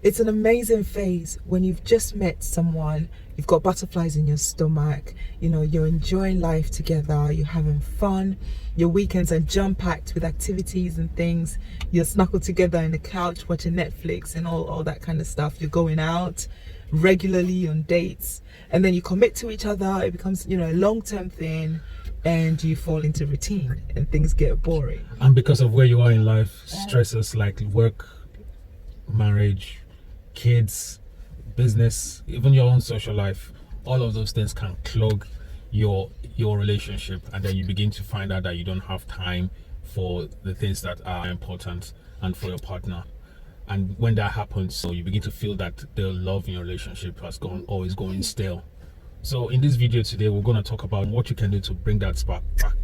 It's an amazing phase when you've just met someone, you've got butterflies in your stomach, you're enjoying life together, you're having fun, your weekends are jam-packed with activities and things, you're snuggled together on the couch watching Netflix and all that kind of stuff. You're going out regularly on dates, and then you commit to each other. It becomes, a long-term thing, and you fall into routine and things get boring. And because of where you are in life, stresses like work, marriage, kids, business, even your own social life, all of those things can clog your relationship, and then you begin to find out that you don't have time for the things that are important and for your partner. And when that happens, so you begin to feel that the love in your relationship has always going stale. So in this video today, we're going to talk about what you can do to bring that spark back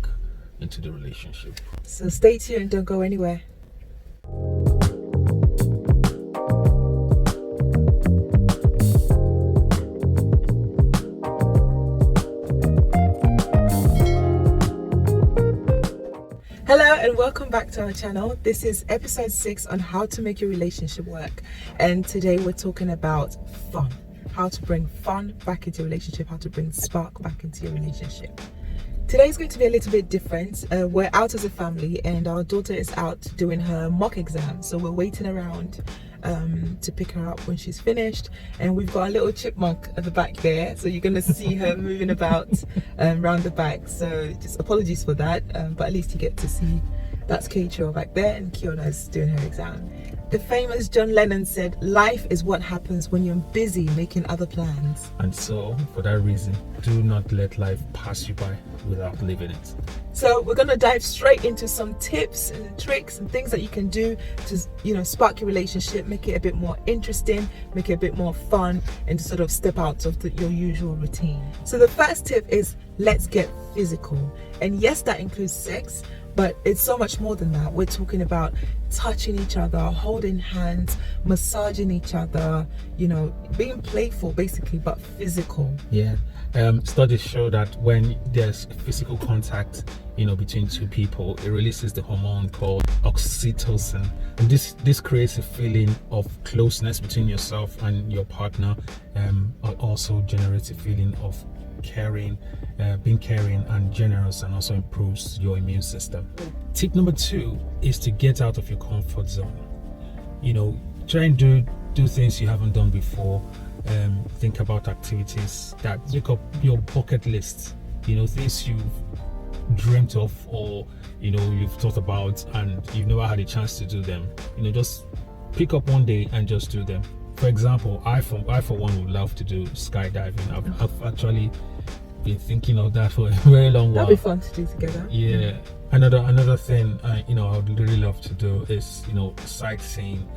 into the relationship. So stay tuned, don't go anywhere. Hello and welcome back to our channel. This is episode 6 on how to make your relationship work, and today we're talking about fun. How to bring fun back into your relationship, how to bring spark back into your relationship. Today's going to be a little bit different. We're out as a family and our daughter is out doing her mock exam, so we're waiting around to pick her up when she's finished, and we've got a little chipmunk at the back there, so you're going to see her moving about around the back, so just apologies for that, but at least you get to see that's Keitra back there and Kiona's doing her exam. The famous John Lennon said, life is what happens when you're busy making other plans. And so, for that reason, do not let life pass you by without living it. So we're going to dive straight into some tips and tricks and things that you can do to, spark your relationship, make it a bit more interesting, make it a bit more fun, and to sort of step out of your usual routine. So the first tip is, let's get physical. And yes, that includes sex, but it's so much more than that. We're talking about touching each other, holding hands, massaging each other, being playful basically, but physical. Yeah. Studies show that when there's physical contact, between two people, it releases the hormone called oxytocin, and this creates a feeling of closeness between yourself and your partner. Also generates a feeling of being caring and generous, and also improves your immune system. Tip number 2 is to get out of your comfort zone. Try and do things you haven't done before. Think about activities that make up your bucket list, things you've dreamt of, or you've thought about and you've never had a chance to do them. Just pick up one day and just do them. For example, I for one would love to do skydiving. I've actually been thinking of that for a very long while. That'd be fun to do together. Yeah. Another thing I would really love to do is sightseeing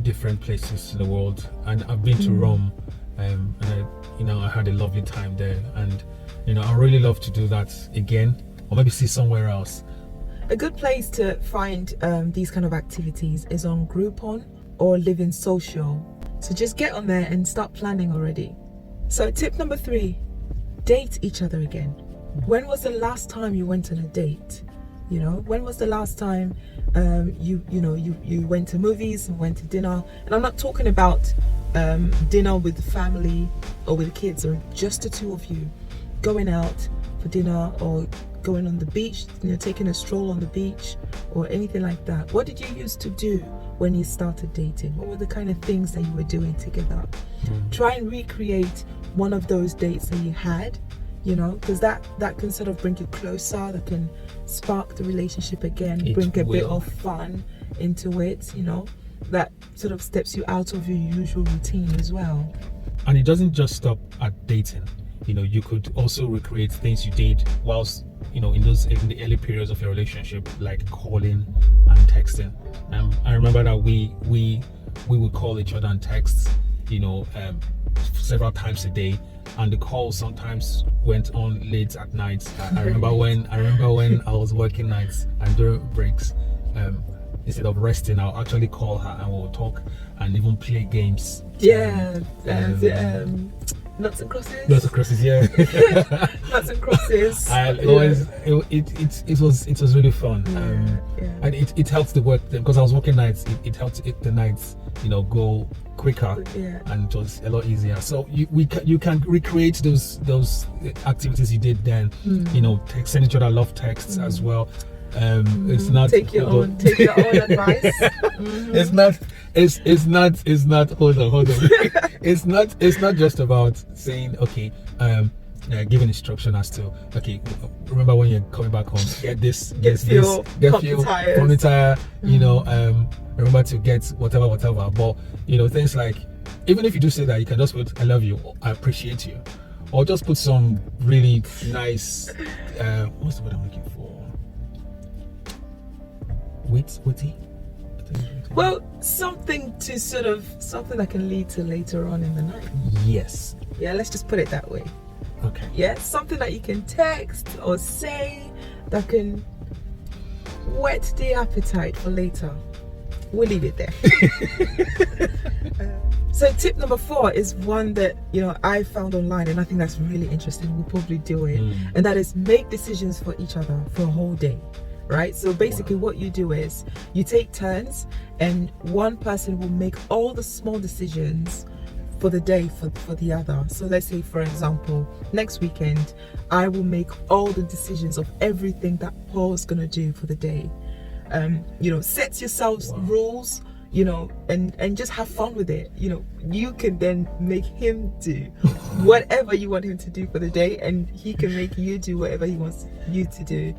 different places in the world, and I've been to Rome, and I had a lovely time there, and I really love to do that again, or maybe see somewhere else. A good place to find these kind of activities is on Groupon or Living Social. So just get on there and start planning already. So tip number 3, date each other again. When was the last time you went on a date? When was the last time you went to movies and went to dinner? And I'm not talking about dinner with the family or with the kids, or just the two of you going out for dinner, or going on the beach, taking a stroll on the beach, or anything like that. What did you used to do when you started dating? What were the kind of things that you were doing together? Try and recreate one of those dates that you had, because that can sort of bring you closer, that can spark the relationship again, bring a bit of fun into it, that sort of steps you out of your usual routine as well. And it doesn't just stop at dating. You could also recreate things you did whilst in the early periods of your relationship, like calling and texting. I remember that we would call each other and text several times a day, and the call sometimes went on late at night. I remember when I was working nights, and during breaks, instead of resting, I'll actually call her and we'll talk and even play games. Nuts and crosses. Lots of crosses, yeah. Nuts and crosses. And it was really fun. And it helped the work because I was working nights. It helped the nights, go quicker, and it was a lot easier. So you can recreate those activities you did then. Send each other love texts as well. It's not take your own advice. It's not hold on. It's not just about saying giving instruction as to remember when you're coming back home, get fuel, pump the tire, remember to get whatever, but things like, even if you do say that, you can just put I love you, I appreciate you, or just put some really nice what's the word I'm looking for, witty. Well, something that can lead to later on in the night. Yes. Yeah, let's just put it that way. Okay. Yeah, something that you can text or say that can whet the appetite for later. We'll leave it there. So tip number 4 is one that I found online, and I think that's really interesting. We'll probably do it, and that is make decisions for each other for a whole day. Right, so basically what you do is you take turns, and one person will make all the small decisions for the day for the other. So let's say, for example, next weekend I will make all the decisions of everything that Paul's gonna do for the day. Set yourselves rules, and just have fun with it. You can then make him do whatever you want him to do for the day, and he can make you do whatever he wants you to do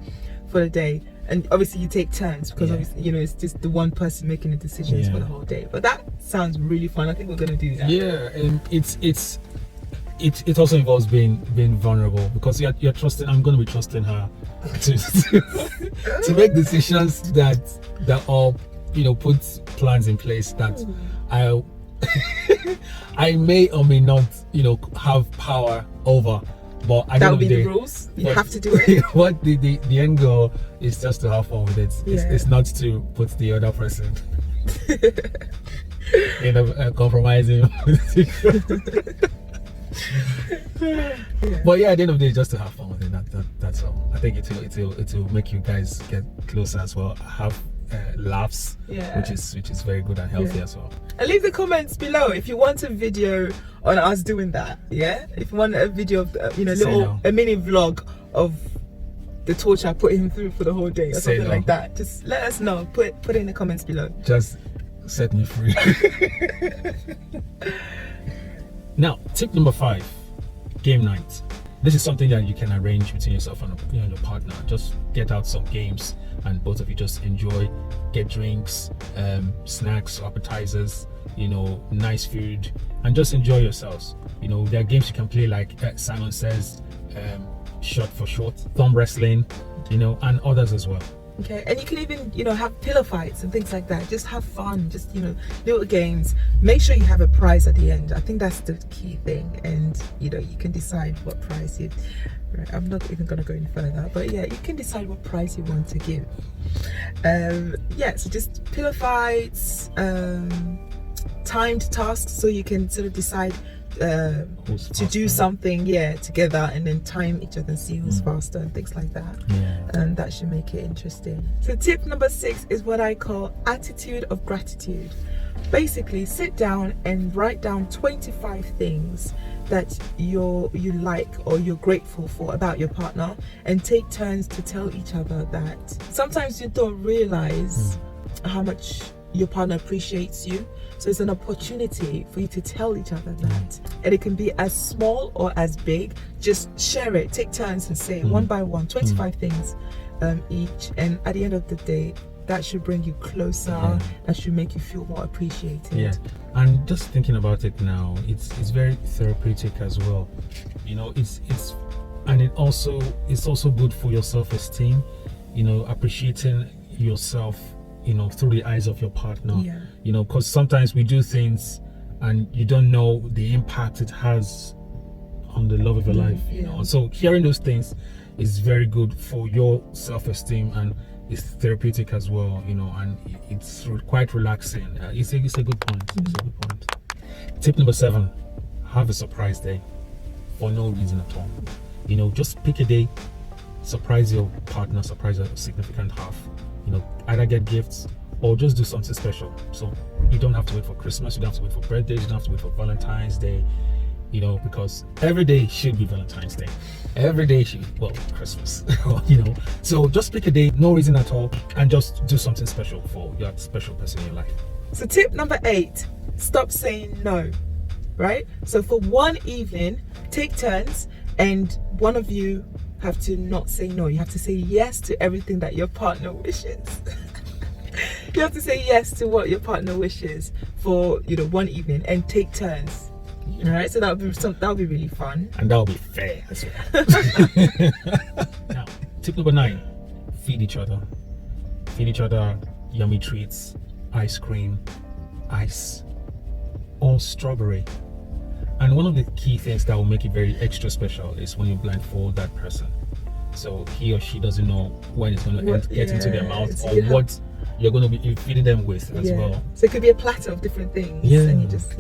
for the day. And obviously you take turns, because obviously it's just the one person making the decisions for the whole day. But that sounds really fun. I think we're gonna do that. Yeah, and it also involves being vulnerable, because you're trusting. I'm gonna be trusting her to make decisions that all put plans in place that I may or may not have power over. But that would be the rules. You have to do it. What the end goal is just to have fun with it. It's not to put the other person in a compromising position. But at the end of the day, just to have fun with it. That's all. I think it will make you guys get closer as well. Have laughs, which is very good and healthy as well. And leave the comments below if you want a video on us doing that. If you want a video of a mini vlog of the torture I put him through for the whole day, or something like that, just let us know. Put it in the comments below. Just set me free. Now, tip number 5, game night. This is something that you can arrange between yourself and your partner. Just get out some games, and both of you just enjoy. Get drinks, snacks, appetizers, nice food, and just enjoy yourselves. There are games you can play, like Simon says, shot for short, thumb wrestling, and others as well. Okay, and you can even have pillow fights and things like that. Just have fun, just little games. Make sure you have a prize at the end. I think that's the key thing, and you can decide what prize you. Right, I'm not even gonna go any further, but you can decide what prize you want to give. So just pillow fights, timed tasks, so you can sort of decide to do something together, and then time each other and see who's faster and things like that. And that should make it interesting. So tip number 6 is what I call attitude of gratitude. Basically, sit down and write down 25 things that you like or you're grateful for about your partner, and take turns to tell each other that. Sometimes you don't realize how much your partner appreciates you, so it's an opportunity for you to tell each other that. And it can be as small or as big. Just share it, take turns and say one by one, 25 things each, and at the end of the day, that should bring you closer. That should make you feel more appreciated. And just thinking about it now, it's very therapeutic as well. It's also good for your self-esteem. Appreciating yourself through the eyes of your partner. Because sometimes we do things and you don't know the impact it has on the love of your life. So hearing those things is very good for your self-esteem, and it's therapeutic as well, and it's quite relaxing. It's a good point. Tip number 7, have a surprise day. for no reason at all. Just pick a day, surprise your partner, surprise your significant half. Either get gifts or just do something special. So you don't have to wait for Christmas, you don't have to wait for birthdays, you don't have to wait for Valentine's Day, because every day should be Valentine's Day. Every day should be, Christmas. So just pick a day, no reason at all, and just do something special for your special person in your life. So tip number 8, stop saying no, right? So for one evening, take turns, and one of you have to not say no. You have to say yes to everything that your partner wishes. You have to say yes to what your partner wishes for, one evening, and take turns. All right, so that would be really fun, and that would be fair as well. Now, tip number 9: feed each other. Feed each other yummy treats, ice cream, ice, or strawberry. And one of the key things that will make it very extra special is when you blindfold that person, so he or she doesn't know when it's going to get into their mouth, or what you're going to be feeding them with as well. So it could be a platter of different things, and you just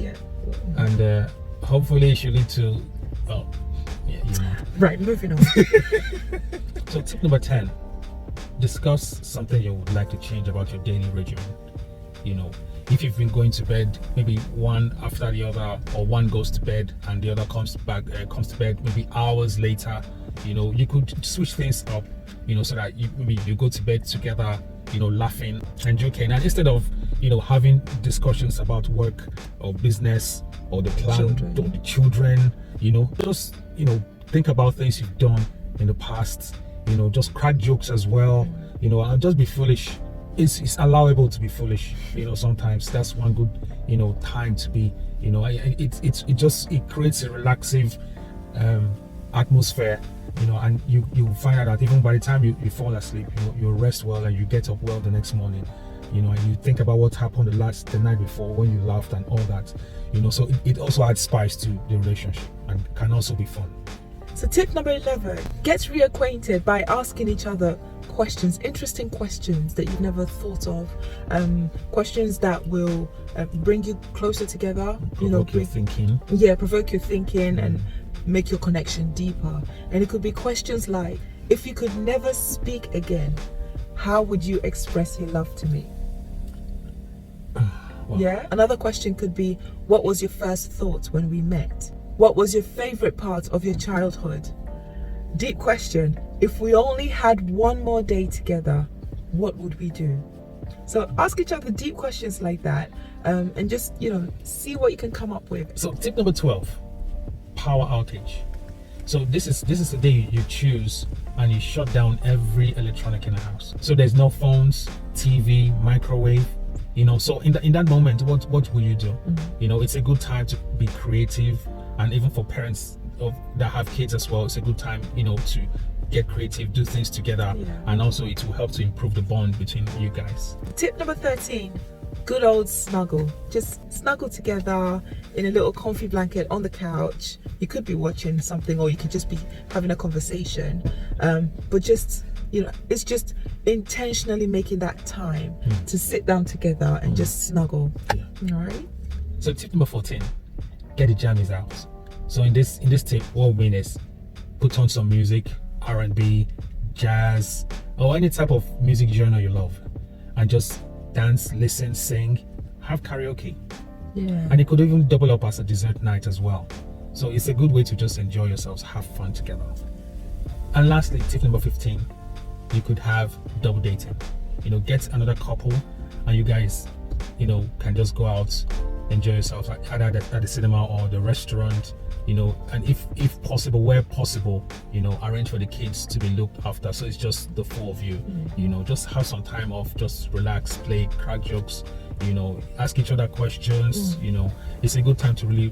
and hopefully it should lead to right, moving on. So tip number 10: discuss something you would like to change about your daily regimen. If you've been going to bed maybe one after the other, or one goes to bed and the other comes to bed maybe hours later, you could switch things up, so that you go to bed together, laughing and joking, and instead of having discussions about work or business or the plan or the children, just think about things you've done in the past, just crack jokes as well, and just be foolish. It's allowable to be foolish, sometimes. That's one good time to be, it creates a relaxing atmosphere, and you find out that even by the time you fall asleep, you rest well and you get up well the next morning, and you think about what happened the night before when you laughed and all that, so it also adds spice to the relationship and can also be fun. So tip number 11: get reacquainted by asking each other questions, interesting questions that you've never thought of, questions that will bring you closer together, provoke your thinking. Provoke your thinking and make your connection deeper. And it could be questions like, if you could never speak again, how would you express your love to me? Wow. Another question could be, what was your first thought when we met? What was your favorite part of your childhood? Deep question: if we only had one more day together, what would we do? So ask each other deep questions like that, and just see what you can come up with. So tip number 12: power outage. So this is the day you choose and you shut down every electronic in the house. So there's no phones, TV, microwave. So in that moment, what will you do? It's a good time to be creative, and even for parents that have kids as well, it's a good time to get creative, do things together, and also it will help to improve the bond between you guys. Tip number 13: good old snuggle. Just snuggle together in a little comfy blanket on the couch. You could be watching something, or you could just be having a conversation, but just it's just intentionally making that time to sit down together and just snuggle. All right. So tip number 14: get the jammies out. So in this tip, what we mean is put on some music, R&B, jazz, or any type of music genre you love, and just dance, listen, sing, have karaoke. And it could even double up as a dessert night as well. So it's a good way to just enjoy yourselves, have fun together. And lastly, tip number 15: you could have double dating. Get another couple, and you guys can just go out, enjoy yourselves, either at the cinema or the restaurant, and if possible, where possible, arrange for the kids to be looked after, so it's just the four of you. Just have some time off, just relax, play, crack jokes, ask each other questions. It's a good time to really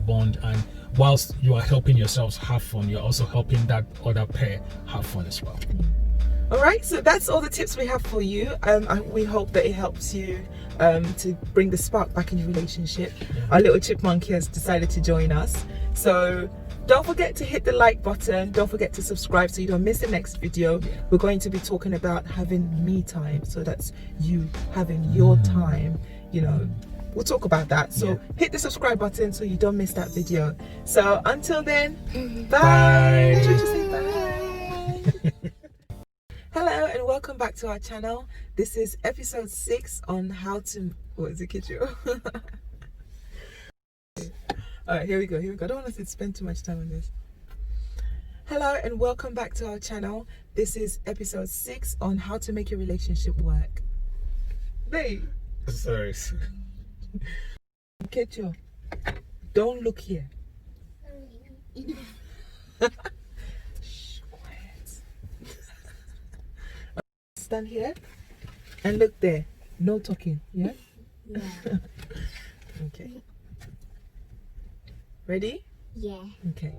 bond, and whilst you are helping yourselves have fun, you're also helping that other pair have fun as well. All right, so that's all the tips we have for you. We hope that it helps you to bring the spark back in your relationship. Our little chipmunk has decided to join us. So don't forget to hit the like button. Don't forget to subscribe so you don't miss the next video. We're going to be talking about having me time. So that's you having your time, we'll talk about that. So hit the subscribe button so you don't miss that video. So until then, bye. Should you say bye? Hello and welcome back to our channel. This is episode 6 on how to, what is it, Kicho? All right, here we go. I don't want us to spend too much time on this. Hello and welcome back to our channel. This is episode 6 on how to make your relationship work. Babe. Sorry. Kicho, don't look here. Shh, quiet. Stand here and look there. No talking, yeah? Yeah. Okay. Ready? Yeah. Okay.